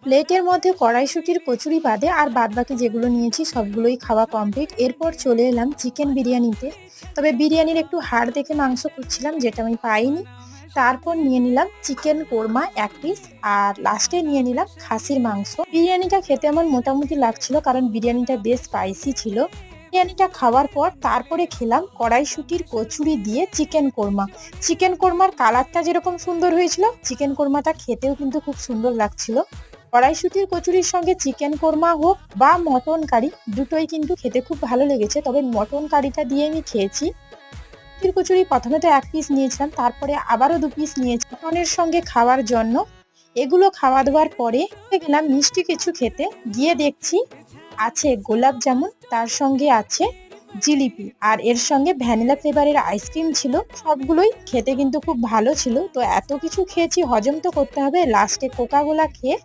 প্লেটের মধ্যে কড়াইশুঁটির কচুরি বাদে আর বাদবাকি যেগুলো নিয়েছি সবগুলোই খাওয়া কমপ্লিট। এরপর চলে এলাম চিকেন বিরিয়ানিতে। তবে বিরিয়ানির একটু হাড় দেখে মাংস খুঁজছিলাম, যেটা আমি পাইনি। তারপর নিয়ে নিলাম চিকেন কোরমা 1 পিস, আর লাস্টে নিয়ে নিলাম খাসির মাংস। বিরিয়ানিটা খেতে আমার মোটামুটি লাগছিল, কারণ বিরিয়ানিটা বেশ স্পাইসি ছিল। বিরিয়ানিটা খাওয়ার পর তারপরে খেলাম কড়াইশুঁটির কচুরি দিয়ে চিকেন কোরমা। চিকেন কোরমার কালারটা যেরকম সুন্দর হয়েছিল, চিকেন কোরমাটা খেতেও কিন্তু খুব সুন্দর লাগছিল। কড়াইশুঁটির কচুরির সঙ্গে চিকেন কোরমা হোক বা মটন কারি, দুটোই কিন্তু খেতে খুব ভালো লেগেছে। তবে মটন কারিটা দিয়ে আমি খেয়েছি। শুটির কচুরি প্রথমে তো 1 পিস নিয়েছিলাম, তারপরে আবারও 2 পিস নিয়েছি মটনের সঙ্গে খাওয়ার জন্য। এগুলো খাওয়া দাওয়ার পরে গেলাম মিষ্টি কিছু খেতে। গিয়ে দেখছি আছে গোলাপ জামুন, তার সঙ্গে আছে জিলিপি, আর এর সঙ্গে ভ্যানিলা ফ্লেভারের আইসক্রিম ছিল। সবগুলোই খেতে কিন্তু খুব ভালো ছিল। তো এত কিছু খেয়েছি, হজম তো করতে হবে। লাস্টে কোকা কোলা খেয়ে